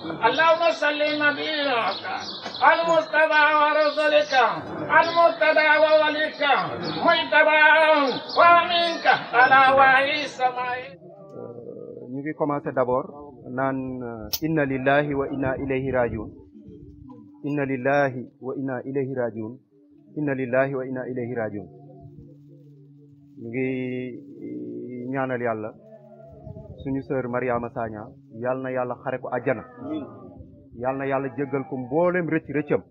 اللهم صل نبيك المصطفى ورسولك المرتضى ووليك مجتبى ومنك على وعي السماء. ñu ngi commencé d'abord naan inna lillahi wa inna ilayhi rajiun inna lillahi wa inna ilayhi rajiun inna lillahi wa inna ilayhi rajiun. ñu ngi ñaanal yàlla suñu sœur Mariama Sagna yàlla na yàlla xare ko àjjana yàlla na yàlla jéggal ko mboolem rëcc rëccam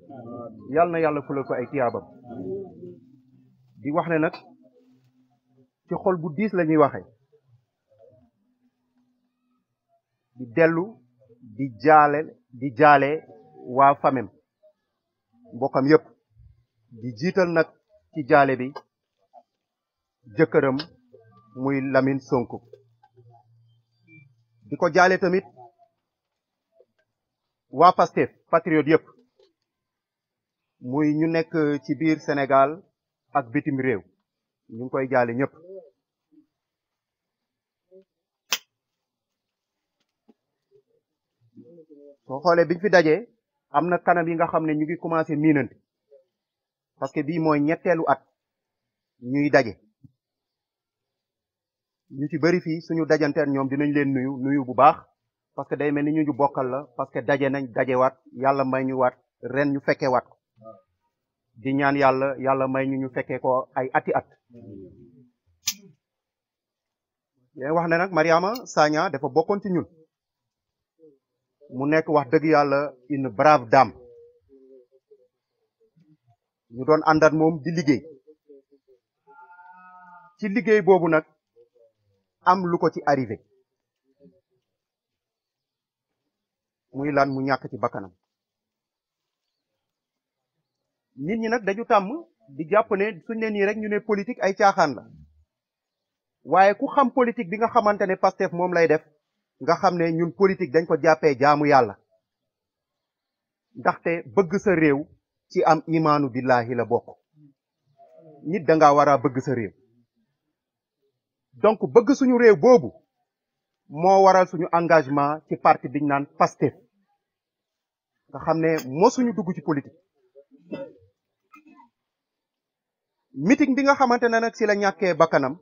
yàlla na yàlla fulal ko ay tiyaabam. di wax ne nag ci xol bu diis la ñuy waxe di dellu di jaale waa famem mbokkam yépp di jiital nag ci jaale bi jëkkëram muy Lamine Sonko di ko jaale tamit waa Pastef patriote yépp muy ñu nekk ci biir Sénégal ak bitim réew ñu ngi koy jaale ñépp. soo xoolee biñ fi dajee am na kanam yi nga xam ne ñu ngi commencé miinante parce que bii mooy ñetteelu at ñuy daje ñu ci bëri fii suñu dajanteen ñoom dinañ leen nuyu bu baax parce que day mel ni ñu bokkal la parce que daje nañ dajewaat yàlla may ñu waat ren ñu fekkee waat ko di ñaan yàlla may ñu fekkee ko ay ati at. leen wax ne nag Mariama Sagna dafa bokkoon ci ñun mu nekk wax dëgg yàlla une brave dame ñu doon àndat moom di liggéey ci liggéey boobu nag am lu ko ci arrivé muy lan mu ñàkk ci bakkanam. nit ñi nag dañu tàmm di jàpp ne suñ ne nii rek ñu ne politique ay caaxaan la waaye ku xam politique bi nga xamante ne Pastef moom lay def nga xam ne ñun politique dañ ko jàppee jaamu yàlla ndaxte bëgg sa réew ci am imaanu billahi la bokk nit da nga war a bëgg sa réew donc bëgg suñu réew boobu moo waral suñu engagement ci parti biñ naan Pastef nga xam ne mosuñu dugg ci politique. meeting bi nga xamante ne nag si la ñàkkee bakkanam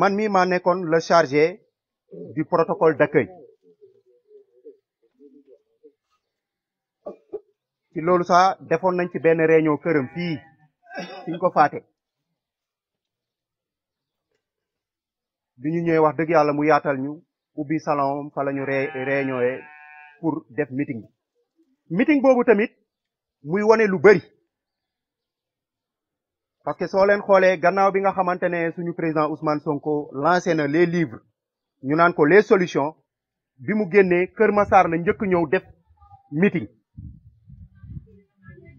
man mi maa nekkoon le chargé du protocole d'accueil ci loolu sax defoon nañ ci benn réunion këram fii fiñ ko faate bi ñu ñëwee wax dëgg yàlla mu yaatal ñu ubbi salon fa la ñu réunion pour def meeting bi meeting boobu tamit muy wone lu bari parce que soo leen xoolee gannaaw bi nga xamante ne suñu président Ousmane Sonko lancé na les livres ñu naan ko les solutions bi mu génnee Kër Massar la njëkk ñëw def meeting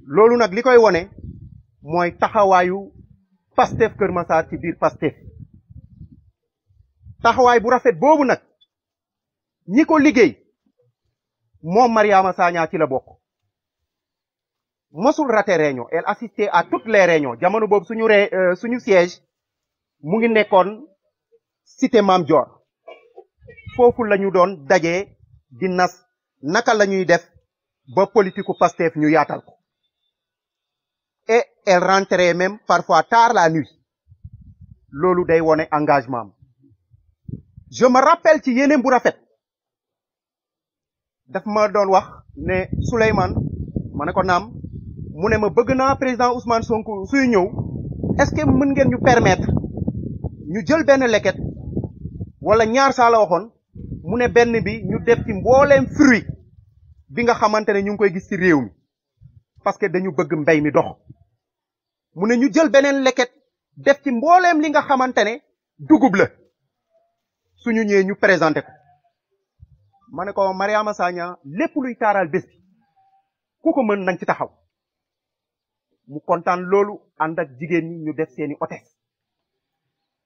loolu nag li koy wone mooy taxawaayu Pastef Kër Massar ci biir Pastef taxawaay bu rafet boobu nag ñi ko liggéey moom Mariama Sagna ci la bokk mosul raté réunion elle assistait à toutes les réunions jamono boobu suñu siège mu ngi nekkoon cité Mame Dior foofu la ñu doon dajee di nas naka la ñuy def ba politiku Pastef ñu yaatal ko et elle rentrait même parfois tard la nuit loolu day wone engagement am je me rappelle ci yéeneem bu rafet daf ma doon wax ne Souleymane ma ne ko naam mu ne ma bëgg naa président Ousmane Sonko suy ñëw est-ce que mën ngeen ñu permettre ñu jël benn leket wala ñaar saa la waxoon mu ne benn bi ñu def ci mbooleem fruit bi nga xamante ne ñu ngi koy gis ci réew mi parce que dañu bëgg mbéy mi dox mu ne ñu jël beneen leket def ci mbooleem li nga xamante ne dugub la suñu ñëwee ñu présenté ko ma ne ko Mariama Sagna lépp luy taaral bés bi ku ko mën nañ ci taxaw mu kontaan loolu ànd ak jigéen ñi ñu def seeni hôtesse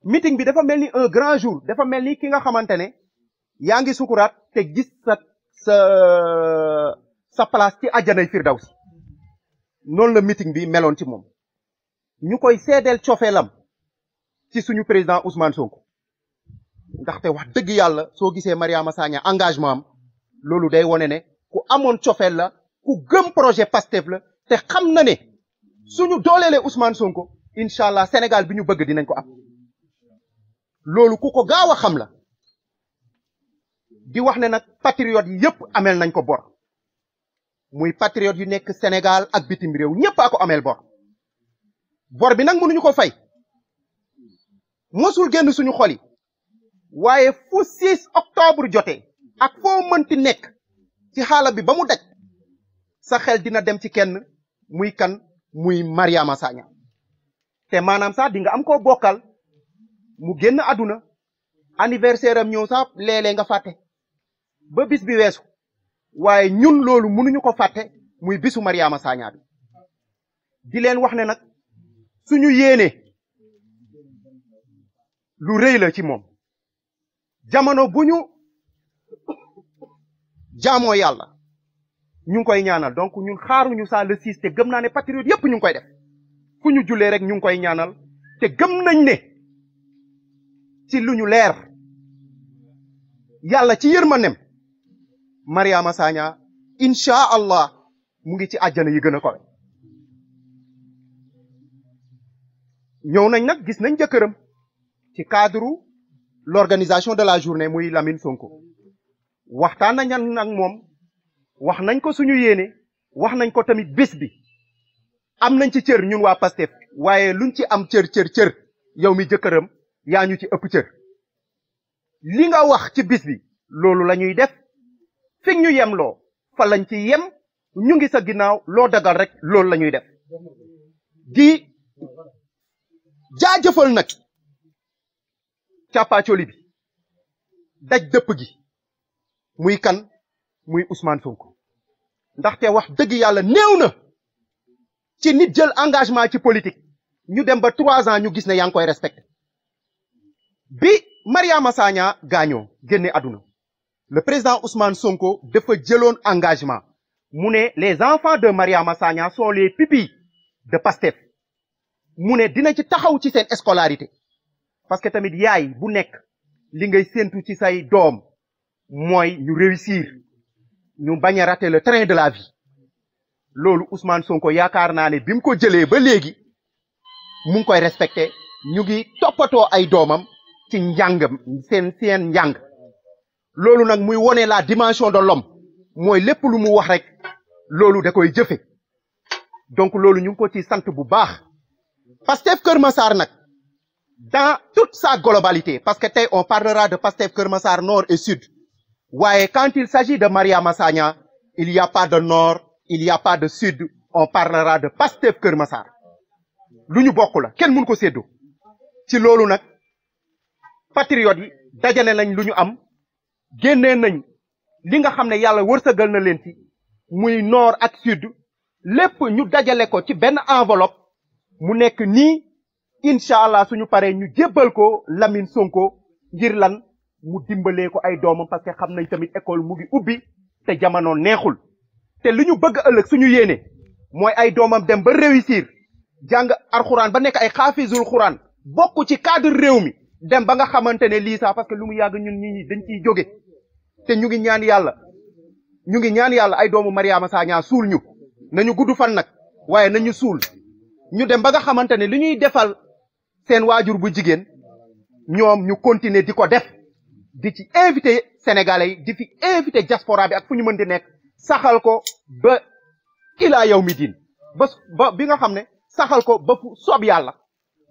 meeting bi dafa mel ni un grand jour dafa mel ni ki nga xamante ne yaa ngi sukuraat te gis sa place ci àjjanay firdawsi noonu la meeting bi meloon ci moom ñu koy seedeel cofeelam ci suñu président Ousmane Sonko ndaxte wax dëgg yàlla soo gisee Mariama Sagna engagement am loolu day wone ne ku amoon cofeel la ku gëm projet Pastef la te xam na ne suñu dooleelee Ousmane Sonko incha allah Sénégal bi ñu bëgg dinañ ko am loolu ku ko gaaw a xam la di wax ne nag patriote yi yëpp amel nañ ko bor muy patriote yu nekk Sénégal ak bitim réew ñëpp a ko amel bor bi nag mënuñu ko fay mosul génn suñu xol yi waaye fu 6 octobre jotee ak foo mënti nekk ci xaala bi ba mu daj sa xel dina dem ci kenn muy kan muy Mariama Sagna te maanaam sax di nga am koo bokkal mu génn àdduna anniversaire am ñëw sax léeg-léeg nga fàtte ba bis bi weesu waaye ñun loolu mënuñu ko fàtte muy bisu Mariama Sagna bi di leen wax ne nag suñu yéene lu rëy la ci moom jamono bu ñu jaamoo yàlla ñu ngi koy ñaanal donc ñun xaaruñu saa le 6 te gëm naa ne patriote yépp ñu ngi koy def fu ñu jullee rek ñu ngi koy ñaanal te gëm nañ ne ci lu ñu leer yàlla ci yërmandeem Mariama Sagna incha allah mu ngi ci àjjana yi gën a kowe ñëw nañ nag gis nañ jëkkëram ci cadre l'organisation de la journée muy Lamine Sonko waxtaan nañ ak moom wax nañ ko suñu yéene wax nañ ko tamit bés bi am nañ ci cër ñun waa Pastef waaye luñ ci am cër yow mi jëkkëram yaa ñu ci ëpp cër li nga wax ci bis bi loolu la ñuy def fi ñu yem loo fa lañ ci yem ñu ngi sa ginnaaw loo dagal rek loolu la ñuy def di jaajëfal nag càppaacoli bi daj dëpp gi muy kan muy Ousmane Sonko ndaxte wax dëgg yàlla néew na ci nit jël engagement ci politique ñu dem ba 3 ans ñu gis ne yaa ngi koy respecté bi Mariama Sagna gaañoo génne àdduna le président Ousmane Sonko dafa jëloon engagement mu ne les enfants de Mariama Sagna sont les pupilles de Pastef mu ne dina ci taxaw ci seen scolarité parce que tamit yaay bu nekk li ngay séentu ci say doom mooy ñu réussir ñu bañ a rater le train de la vie loolu Ousmane Sonko yaakaar naa ne bi mu ko jëlee ba léegi mu ngi koy respecté ñu ngi toppatoo ay doomam ci njàngam seen njàng loolu nag muy wone la dimension de l'homme mooy lépp lu mu wax rek loolu da koy jëfe donc loolu ñu ngi ko ci sant bu baax Pastef Kër Massar nag dans toute sa globalité parce que tey on parlera de Pastef Kër Massar nord et sud waaye quand il s'agit de Mariama Sagna il y a pas de nord il y a pas de sud on parlera de Pastef Kër Massar lu ñu bokk la kenn mun ko séddoo ci loolu nag patriotes yi dajale nañ lu ñu am génnee nañ li nga xam ne yàlla wërsëgal na leen ci muy nord ak sud lépp ñu dajale ko ci benn enveloppe mu nekk nii incha allah suñu paree ñu jébbal ko Lamine Sonko ngir lan mu dimbalee ko ay doomam parce que xam nañ tamit école mu ngi ubbi te jamono neexul te li ñu bëgg ëllëg suñu yéene mooy ay doomam dem ba réussir jàng alxuraan ba nekk ay xaafisul xuraan bokk ci cadre réew mi dem ba nga xamante ne lii sax parce que lu mu yàgg ñun ñi dañ ciy jóge te ñu ngi ñaan yàlla ay doomu Mariama Sagna suul ñu nañu gudd fan nag waaye nañu suul ñu dem ba nga xamante ne li ñuy defal seen waajur bu jigéen ñoom ñu continuer di ko def di ci invité sénégalais yi di fi invité diaspora bi ak fu ñu mën di nekk saxal ko ba ilaa yow mi diin ba bi nga xam ne saxal ko ba fu soob yàlla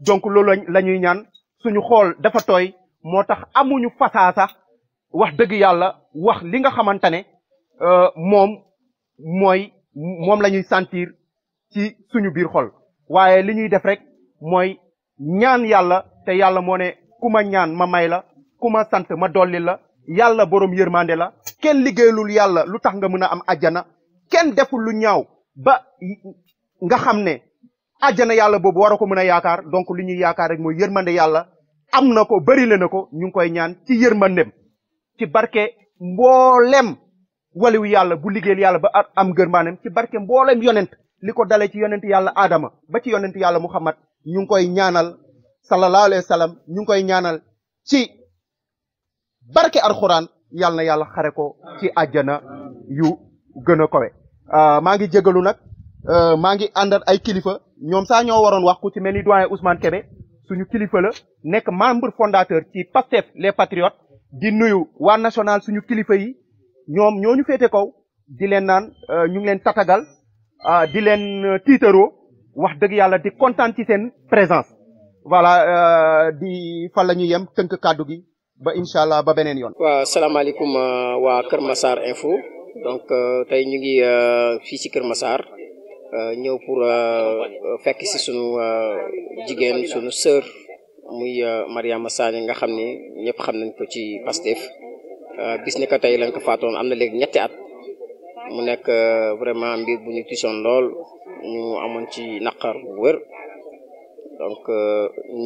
donc loolu la ñuy ñaan suñu xool dafa tooy moo tax amuñu fasaa sax wax dëgg yàlla wax li nga xamante ne moom la ñuy sentir ci suñu biir xol waaye li ñuy def rek mooy ñaan yàlla te yàlla moo ne ku ma ñaan ma may la ku ma sant ma dolli la yàlla boroom yërmande la kenn liggéeyalul yàlla lu tax nga mën a am àjjana kenn deful lu ñaaw ba nga xam ne àjjana yàlla boobu war a ko mën a yaakaar donc li ñuy yaakaar rek mooy yërmande yàlla am na ko bëri le na ko ñu ngi koy ñaan ci yërmandem ci barke mboolem waliwu yàlla bu liggéeyal yàlla ba am gërmaanem ci barke mboolem yonent li ko dale ci yonent yàlla Adama ba ci yonent yàlla Muhammad ñu ngi koy ñaanal sallallahu alayhi wa sallam ñu ngi koy ñaanal ci barke alxuraan yàlla na yàlla xare ko ci àjjana yu gën a kawe. maa ngi jégalu nag maa ngi àndal ay kilifa ñoom saa ñoo waroon wax ku ci mel ni doyen Ousmane Kébé suñu kilifa la nekk membre fondateur ci Pastef les Patriotes di nuyu waa national suñu kilifa yi ñoom ñoo ñu féete kaw di leen naan ñu ngi leen tatagal di leen tiitaroo wax dëgg yàlla di kontaan ci seen présence voilà di fa la ñu yem tënk kàddu gi ba incha allah ba beneen yoon. waaw salaamaaleykum waa Kër Massar Info donc tey ñu ngi fii ci Kër Massar ñëw pour fekk si sunu jigéen sunu sœur muy Mariama Sagna nga xam ni ñëpp xam nañ ko ci Pastef bis ni ko tey lañ ko faatoon am na léegi ñetti at mu nekk vraiment mbir bu ñu tisoon lool ñu amoon ci naqar bu wër donc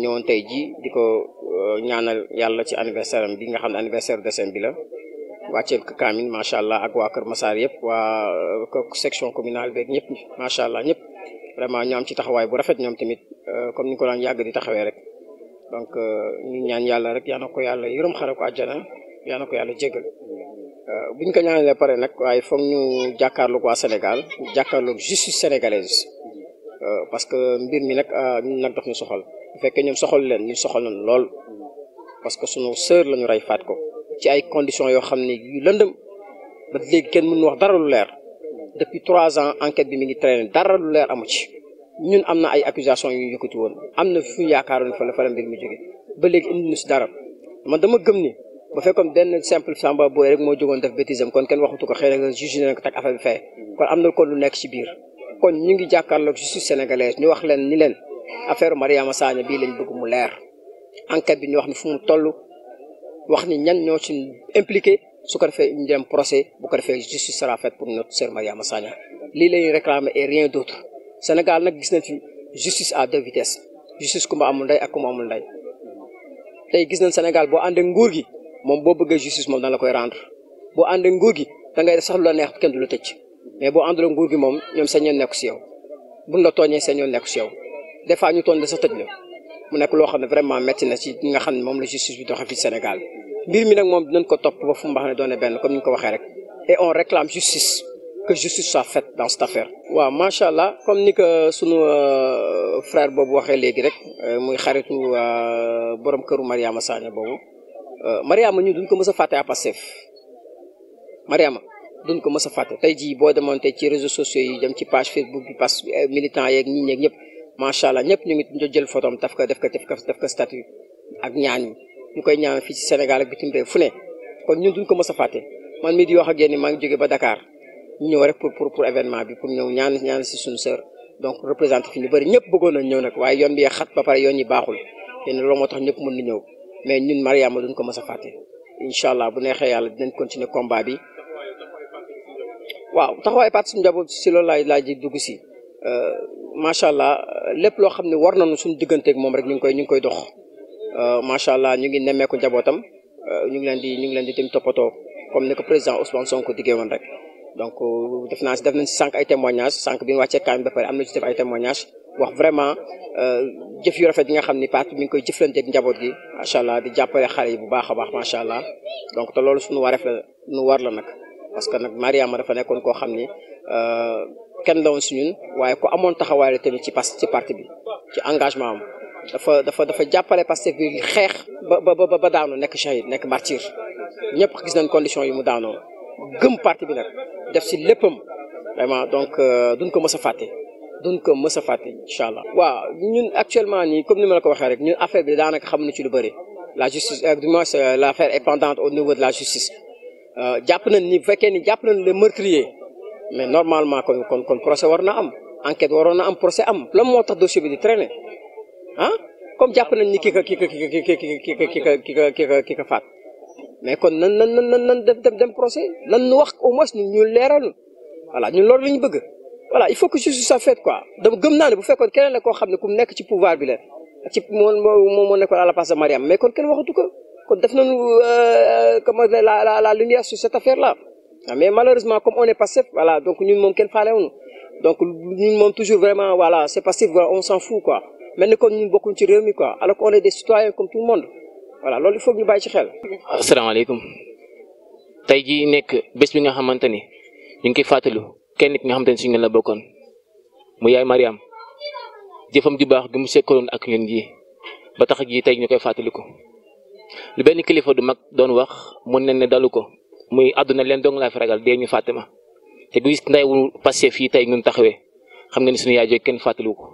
ñëwoon tey ji di ko ñaanal yàlla ci anniversaire am bi nga xam ne anniversaire décembre bi la wàcceel ko kaamin macha allah ak waa Kër Massar yëpp waa section communale beeg ñëpp macha allah ñëpp vraiment ñu am ci taxawaay bu rafet ñoom tamit comme ni ko daan yàgg di taxawee rek donc ñu ñaan yàlla rek yaa na ko yàlla yërëm xare ko àjjana yaa na ko yàlla jégal buñ ko ñaanalee pare nag waaye foog ñu jàkkaarloog waa Sénégal jàkkaarloog justice sénégalaise parce que mbir mi nag ñun nag daf ñu soxal bu fekkee ñoom soxal leen ñu soxal nañ lool parce que sunu sœur la ñu rey faat ko ci ay conditions yoo xam ne yu lëndëm ba léegi kenn mënu wax dara lu leer depuis 3 ans enquête bi mi ngi traîner dara lu leer amu ci ñun am na ay accusations yu yëkkati woon am na fu ñu yaakaaroon fa la mbir mi jóge ba léegi indi ñu si dara man dama gëm ni ba fekkoon benn simple samba booy rek moo jógoon def bêtise kon kenn waxatu ko xëy na juge na ko teg affaire bi fee kon am na kon lu nekk ci biir kon ñu ngi jàkkaarloog justice sénégalaise ñu wax leen ni leen affaire Mariama Sagna bii lañ bëgg mu leer enquête bi ñu wax ni fu mu toll wax ni ñan ñoo ci impliqué su ko defee ñu dem procès bu ko defee justice sera faite pour notre sœur Mariama Sagna lii lañuy réclamer et rien d'autre Sénégal nag gis nañ fi justice à 2 vitesses justice ku ma amul ndey ak ku ma amul ndey tey gis nañ Sénégal boo àndee nguur gi moom boo bëggee justice moom dana la koy rendre boo àndee nguur gi da ngay def sax lu la neex kenn du la tëj mais boo àndul nguur gi moom ñoom seen yoon nekku si yow buñ la tooñee seen yoon nekku si yow des fois ñu tooñ la sa tëj la mu nekk loo xam ne vraiment métti na ci ñi nga xam ne moom la justice bi doxee fii Sénégal mbir mi nag moom dinañ ko topp ba fu mu baax ne doone benn comme ni ñu ko waxee rek et on réclame justice que justice soit faite dans cette affaire. waaw macha allah comme ni ko sunu frère boobu waxee léegi rek muy xaritu borom këru Mariama Sagna boobu Mariama ñu duñ ko mës a fàtte à Pastef Mariama duñ ko mës a fàtte tey jii boo demoon tey ci réseaux sociaux yi dem ci page Facebook bi parce que militants yeeg ñi ñeeg ñëpp macha allah ñëpp ñu ngi jël photom def ko statut ak ñaan yi ñu koy ñaan fii ci Sénégal ak bitim réew fu ne kon ñun duñ ko mës a fàtte man mii di wax ak yéen maa ngi jóge ba Dakar ñu ñëw rek pour événement bi pour ñëw ñaan si suñu sœur donc représenté fi ñu bëri ñëpp bëggoon nañ ñëw nag waaye yoon bi xat ba pare yoon yi baaxul yéen loolu moo tax ñëpp mën na ñëw mais ñun Mariama duñ ko mës a fàtte incha allah bu neexee yàlla dinañ continuer combat bi waaw taxawaay parti suñu njaboot si loolu laay ji dugg si macha allah lépp loo xam ne war nañu suñu digganteeg moom rek ñu ngi koy dox macha allah ñu ngi nemmeeku njabootam ñu ngi leen di tim toppatoo comme ni ko président Ousmane Sonko diggee woon rek donc def nañ si sànq ay témoignages sànq bi ñu wàccee kaan ba pare am na ci def ay témoignages wax vraiment jëf yu rafet yi nga xam ni parti mi ngi koy jëflanteeg njaboot gi macha allah di jàppale xale yi bu baax a baax macha allah donc te loolu suñu wareef la nu war la nag parce que nag Mariama dafa nekkoon koo xam ni kenn la woon si ñun waaye ku amoon taxawaay la tamit ci parti bi ci engagement am dafa jàppale Pastef bi xeex ba daanu nekk shahid nekk martyr ñëpp gis nañ condition yi mu daanoo gëm parti bi nag def si léppam vraiment donc duñ ko mës a fàtte incha allah. waaw ñun actuellement nii comme ni ma la ko waxee rek ñun affaire bi daanaka xamuñu ci lu bëri la justice du moins l'affaire est pendante au niveau de la justice jàpp nañ ni bu fekkee ni jàpp nañ les meurtriers mais normalement kon procès war na am enquête waroon na am procès am lan moo tax dossier bi di traîner ah comme jàpp nañ ni ki ka faat mais kon nan dem procès lan nu wax au moins ñu leeral voilà ñun loolu la ñu bëgg voilà il faut que justice soit faite quoi dama gëm naa ne bu fekkoon keneen la koo xam ne ku mu nekk ci pouvoir bi la ci moo nekkoon à la place de Mariam mais kon kenn waxatu ko kon def nañu comment la lumière sur cette affaire là mais malheureusement comme on est passif voilà donc ñun moom kenn faalewuñu donc ñun moom toujours vraiment voilà c'est passif on s'en fout quoi mel ni kon ñun bokkuñ ci réew mi quoi alors qu'on est des citoyens comme tout le monde voilà loolu il faut que ñu bàyyi ci xel. asalaamaaleykum tey jii nekk bés bi nga xamante ni ñu ngi koy fàttalu kenn ki nga xamante ni suñu la bokkoon mu yaay Mariam jëfam ju baax gi mu sekkaloon ak ñun ji ba tax ji tey ñu koy fàttaliku. lu benn kilifa du mag doon wax mun nañ ne dalu ko muy àdduna leen dong laa fi ragal dee ñu fàtte ma te bu gis ndayu passé fii tey ñun taxawee xam nga ni suñu yaay jooy kenn fàttaliku ko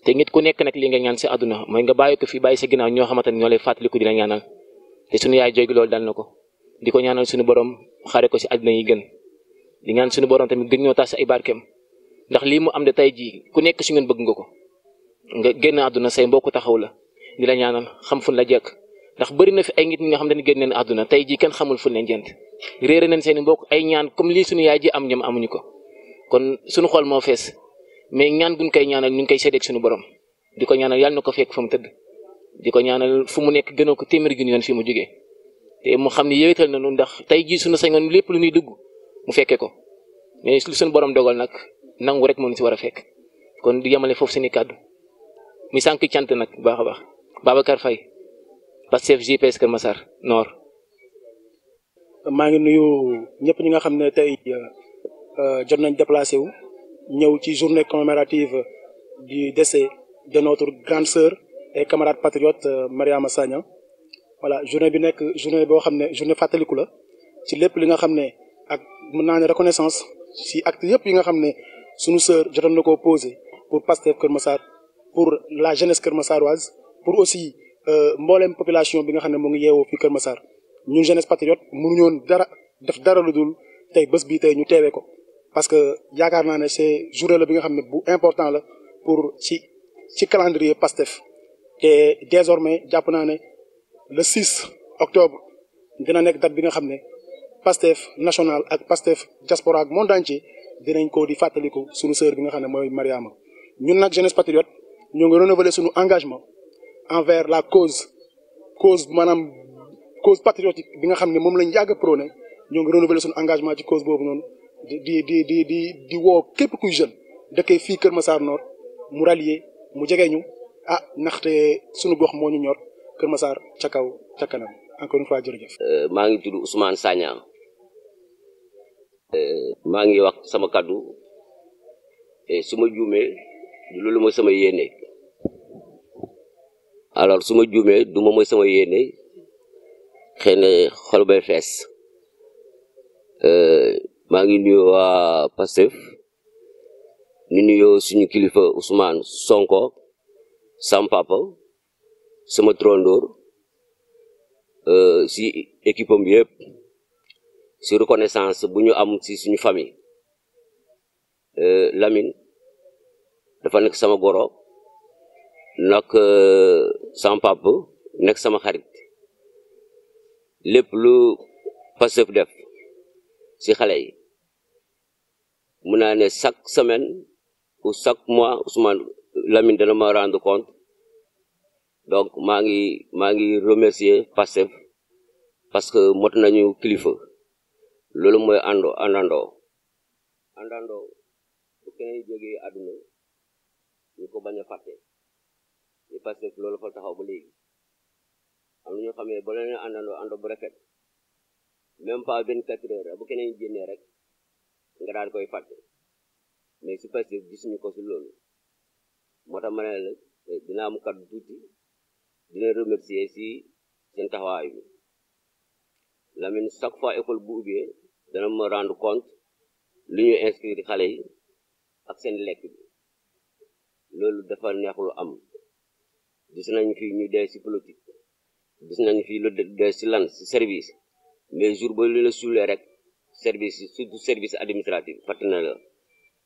te nit ku nekk nag li nga ñaan si àdduna mooy nga bàyyi ko fi bàyyi sa ginnaaw ñoo xamante ni ñoo lay fàttaliku di la ñaanal te suñu yaay jooy gi loolu dal na ko di ko ñaanal suñu borom xare ko si àdduna yi gën di ñaan suñu borom tamit gën ñoo tas ay barkeem ndax lii mu am de tey jii ku nekk si ñun bëgg nga ko nga génn àdduna say mbokk taxaw la di la ñaanal xam fu la jekk ndax bëri na fi ay nit ñi nga xam ne génn nañ àdduna tey jii kenn xamul fu leen jënd réere nañ seen mbokk ay ñaan comme lii suñu yaay ji am ñoom amuñu ko kon suñu xol moo fees mais ñaan buñ koy ñaanal ñu ngi koy séddeeg suñu borom di ko ñaanal yàlla na ko fekk fa mu tëdd di ko ñaanal fu mu nekk gënoo ko téeméeri junni yoon fi mu jógee te mu xam ne yéetal na nu ndax tey jii suñu sañoon lépp lu ñuy dugg mu fekkee ko mais lu suñu borom dogal nag nangu rek moo ñu si war a fekk kon di yemale foofu seeni kàddu mi sànq cant nag bu baax a baax Babacar Faye Pastef GPS Kër Massar Nord. maa ngi nuyu ñëpp ñi nga xam ne tey jot nañ déplacé wu ñëw ci journée commémorative du décès de notre grande sœur et camarade patriote Mariama Sagna. voilà journée bi nekk journée boo xam ne journée fàttaliku la ci lépp li nga xam ne ak mën naa ne reconnaissance si acte yëpp yi nga xam ne sunu sœur jotoon na koo posé pour Pastef Kër Massar pour la jeunesse Kër Massaroise pour aussi mboolem population bi nga xam ne mu ngi yeewoo fii Kër Massar ñun jeunesse patriote mënuñoon dara def dara lu dul tey bés bii tey ñu teewee ko parce que yaakaar naa ne c'est journée la bi nga xam ne bu important la pour ci calendrier Pastef te désormais jàpp naa ne le 6 octobre dina nekk date bi nga xam ne Pastef national ak Pastef diaspora ak monde entier dinañ ko di fàttaliku sunu sœur bi nga xam ne mooy Mariama. ñun nag jeunesse patriote ñoo ngi renouveler sunu engagement envers la cause maanaam cause patriotique bi nga xam ne moom lañ yàgg a prôné ñoo ngi renouveler sunu engagement ci cause boobu noonu di woo képp kuy jeune dëkkee fii Kër Massar Nord mu rallier mu jege ñu ndaxte sunu gox moo ñu ñor Kër Massar ca kaw ca kanam encore une fois jërëjëf. maa ngi tudd Ousmane Sagna maa ngi wax sama kaddu su ma juumee loolu mooy sama yéene alors su ma juumee du ma mooy sama yéene xëy na xol bay fees maa ngi nuyu waa Pastef ñu nuyoo suñu kilifa Ousmane Sonko sam papa sama trondoor si équipe am yëpp si reconnaissance bu ñu am si suñu famille Lamine dafa nekk sama goro nag sama papa nekk sama xarit lépp lu Pastef def si xale yi mun naa ne chaque semaine ou chaque mois Ousmane Lamine dana ma rendre compte donc maa ngi remercier Pastef parce que mot nañu kilifa loolu mooy àndandoo bu keneen jógee àdduna ñu ko bañ a fàtte ñu Pastef loolu fa taxaw ba léegi am na ñoo xam ne ba leen àndandoo bu rafet même pas 24 heures bu keneen génnee rek nga daal koy fàtte mais si Pastef gisuñu ko si loolu moo tax ma ne la dina am kàddu tuuti dina remercier si seen taxawaay bi Lamine chaque fois école bu ubbee dana ma rendre compte lu ñu inscrire xale yi ak seen lekk bi loolu dafa neexul am gis nañ fi ñu dee si politique gis nañ fi lu dee si lan si service mais jour ba lu la suulee rek service surtout service administratif fàtte na la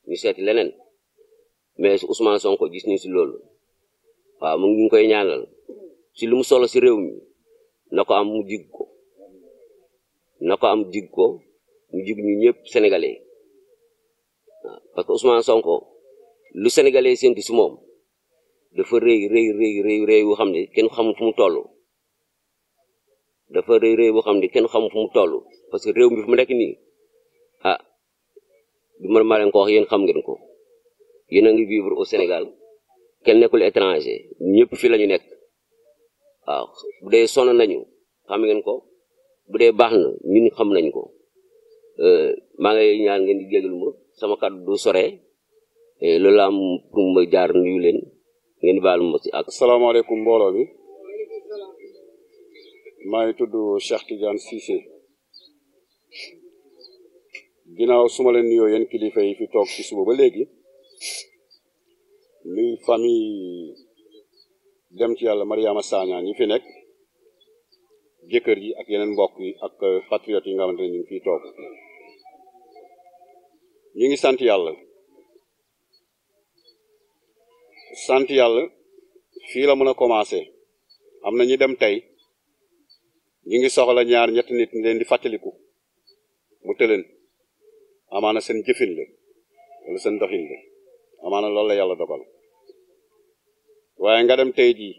ñu seeti leneen mais Ousmane Sonko gis ñu si loolu waaw mu ngi koy ñaanal ci lu mu solo si réew mi na ko am mu jig ko mu jig ñu ñëpp sénégalais waaw parce que Ousmane Sonko lu sénégalais séntu si moom dafa rëy boo xam ne kenn xamul fu mu toll parce que réew mi fu mu nekk nii du man maa leen ko wax yéen xam ngeen ko yéen a ngi vivre au Sénégal kenn nekkul étranger ñëpp fi la ñu nekk waaw bu dee sonn nañu xam ngeen ko bu dee baax na ñun xam nañ ko maa ngi ñaan ngeen di jégalu ma sama kàddu du sore loolu la am pour ma jaar nuyu leen ngeen baal ma ci ak. asalaamaaleykum mbooloo mi maa ngi tudd Cheikh Tidiane Cissé ginnaaw su ma leen nuyoo yéen kilifa yi fi toog ci suba ba léegi nuy famille dem ci yàlla Mariama Sagna ñi fi nekk jëkkër yi ak yeneen mbokk yi ak patriotes yi nga xamante ne ñu ngi fiy toog ñu ngi sant yàlla fii la mën a commencé am na ñi dem tey ñu ngi soxla ñaar ñetti nit leen di fàttaliku mu tëleen amaana seen jëfin la wala seen doxin la amaana loolu la yàlla dogal waaye nga dem tey jii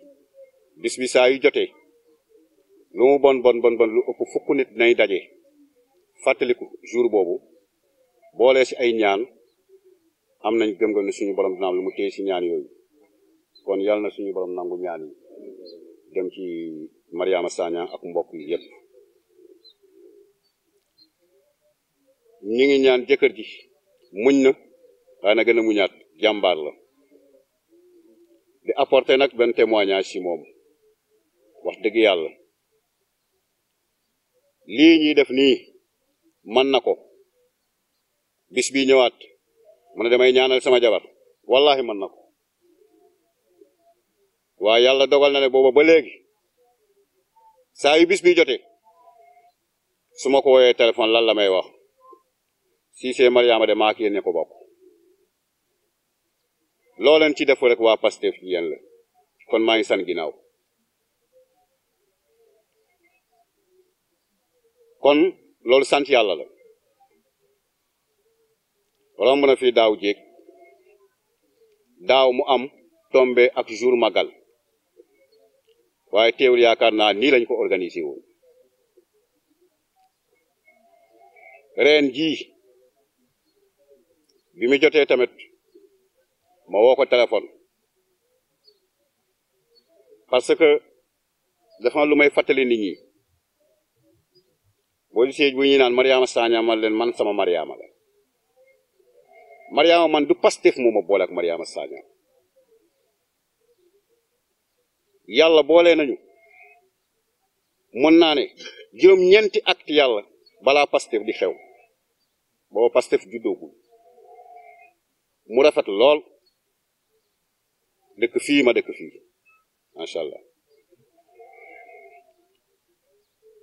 bis bi saa yu jotee lu mu bon lu ëpp fukk nit nay daje fàttaliku jour boobu boole si ay ñaan am nañ gëm-gëm ne suñu borom dina am lu mu téye si ñaan yooyu kon yàlla na suñu borom nangu ñaan yi dem ci Mariama Sagna ak mbokk yi yépp ñi ngi ñaan jëkkër ji muñ na waaye na gën a muñaat jàmbaar la di apporter nag benn témoignage ci moom wax dëgg yàlla lii ñuy def nii man na ko bis bi ñëwaat mu ne damay ñaanal sama jabar wallahi man na ko waaye yàlla dogal na ne booba ba léegi saa yu bis bi jotee su ma ko woowee téléphone lan la may wax Cissé Mariama de maak yéen ne ko bokk loo leen ci def rek waa Pastef yéen la kon maa ngi san ginnaaw kon loolu sant yàlla la romb na fi daaw jéeg daaw mu am tombé ak jour magal waaye teewul yaakaar naa nii lañ ko organisé woon ren jii bi mu jotee tamit ma woo ko téléphone parce que dafa lu may fàttali nit ñi boo gisee bu ñuy naan Mariama Sagna man leen man sama Mariama la Mariama man du Pastef moo ma boole ak Mariama Sagna yàlla boole nañu mën naa ne juróom-ñeenti acte yàlla balaa Pastef di xew booba Pastef juddoogul mu rafet lool dëkk fii ma dëkk fii macha allah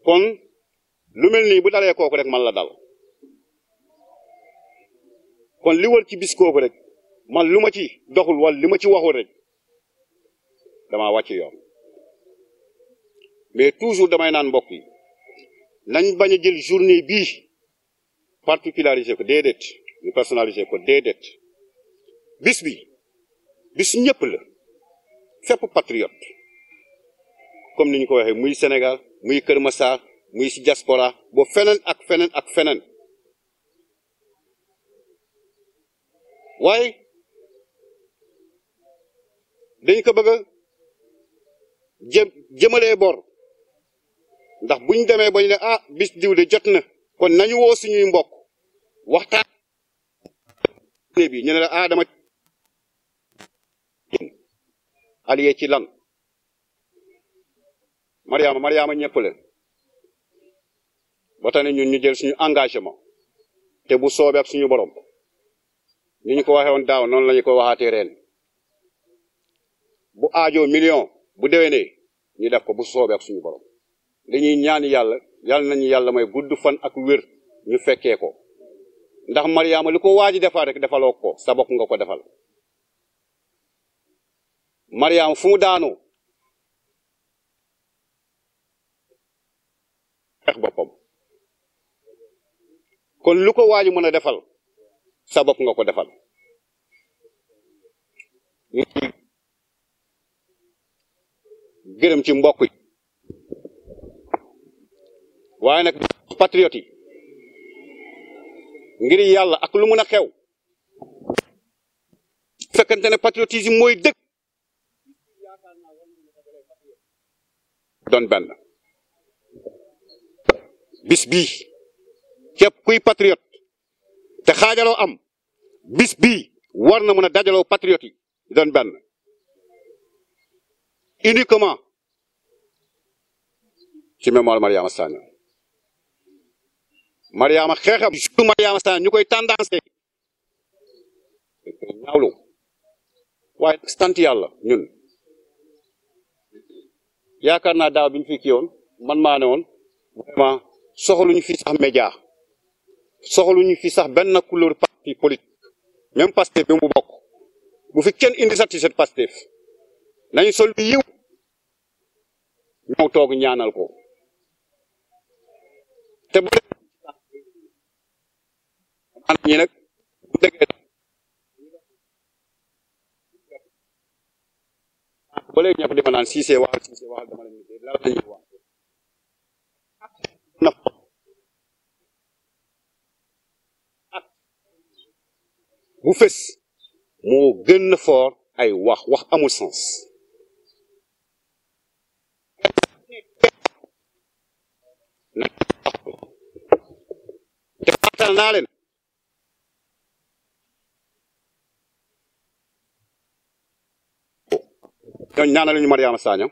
kon lu mel nii bu dalee kooku rek man la dal kon li wër ci bis kooku rek man lu ma ci doxul wala li ma ci waxul rek damaa wàcc yoon mais toujours damay naan mbokk yi nañ bañ a jël journée bii particularisé ko déedéet ñu personnalisé ko déedéet bis bi bis ñëpp la fépp patriote comme ni ñu ko waxee muy Sénégal muy Kër Massar muy si diaspora bo feneen ak feneen ak feneen waaye dañ ko bëgg a jëmalee bor ndax buñ demee bañ ne ah bis diw de jot na kon nañu woo suñuy mbokk waxtaan bi ñu ne la ah dama allié ci lan Mariama ñëpp la ba tax ne ñun ñu jël suñu engagement te bu soobee ak suñu borom ni ñu ko waxee woon daaw noonu lañu ko waxaatee ren bu aajo million bu déwénee ñu def ko bu soobee ak suñu borom dañuy ñaan yàlla nañu yàlla may gudd fan ak wér ñu fekkee ko ndax Mariama li ko waaji defal rek defaloo ko sa bopp nga ko defal Mariama fu mu daanoo xeex boppam kon lu ko waaji mën a defal sa bopp nga ko defal gërëm ci mbokk yi waaye nag patriote yi ngir yàlla ak lu mën a xew fekkante ne patriotisme mooy dëkk doon benn bis bii képp kuy patriote te xaajaloo am bis bii war na mën a dajaloo patriote yi doon benn uniquement ci mémoire Mariama Sagna. Mariama xeexam surtout Mariama Sagna ñu koy tendance ñaawlu waaye sant yàlla ñun yaakaar naa daaw bi ñu fi kii woon man maa ne woon vraiment soxaluñu fi sax média soxaluñu fi sax benn couleur parti politique même Pastef bi mu bokk bu fi kenn indi sax ci seen Pastef nañu sol bi yiw ñëw toog ñaanal ko te bu ñi nag bu déggee ba léegi ñëpp di ma naan Cissé waxal dama leen ni la lañuy wax na bu fës moo gën a fort ay wax amul sens te fàttal naa leen ñooñu ñaanaluñu Mariama Sagna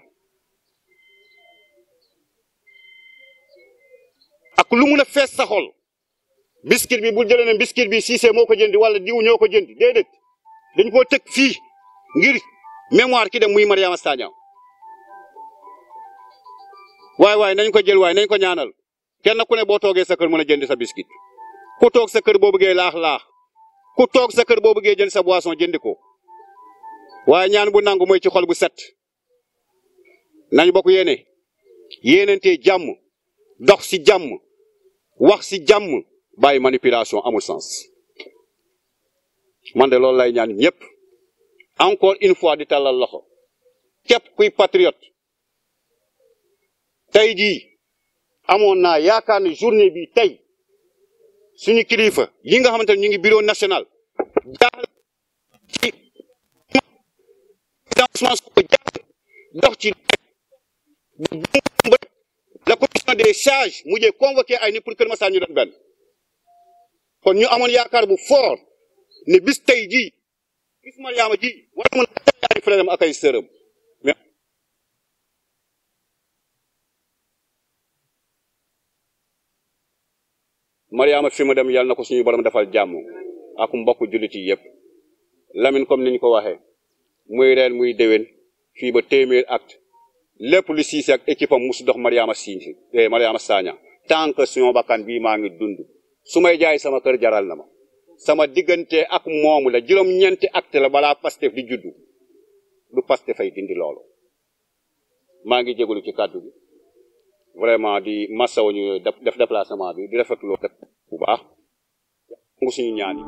ak lu mun a fees sa xol biscuit bi bu jëlee ne biscuit bi Cissé moo ko jëndi wala diw ñoo ko jëndi déedéet dañ koo teg fii ngir mémoire ki dem muy Mariama Sagna waaye nañ ko jël waaye nañ ko ñaanal kenn ku ne boo toogee sa kër mën a jëndi sa biscuit ku toog sa kër boo bëggee laax ku toog sa kër boo bëggee jënd sa boisson jëndi ko waaye ñaan bu nangu mooy ci xol bu set nañ bokk yéenente jàmm dox si jàmm wax si jàmm bàyyi manipulation amul sens man de loolu lay ñaan ñëpp encore une fois di tàllal loxo képp kuy patriote tey jii amoon naa yaakaar ne journée bi tey suñu kilifa yi nga xamante ne ñu ngi bureau national jaaxal ci dox ci la commission des sages mujjee convoqué ay ni pour Kër Massar ñu doon benn kon ñu amoon yaakaar bu fort ne bis tey jii bis Mariama ji war mën a ay frère am ak ay sœuram mais Mariama fi mu dem yàlla na ko suñu borom defal jàmm ak mbokk jullit yi yëpp Lamine comme ni ñu ko waxee muy reen muy déwén fii ba téeméer acte lépp lu Cissé ak équipe am musu dox Mariama Sagna tant que suñu bakkan bii maa ngi dund su may jaay sama kër jaral na ma sama diggante ak moomu la juróom-ñeenti acte la balaa Pastef di juddu du Pastef fay dindi loolu maa ngi jégalu ci kàddu bi vraiment di masawu ñu def déplacement bi di rafetlu bu baax ngu suñu ñaan yi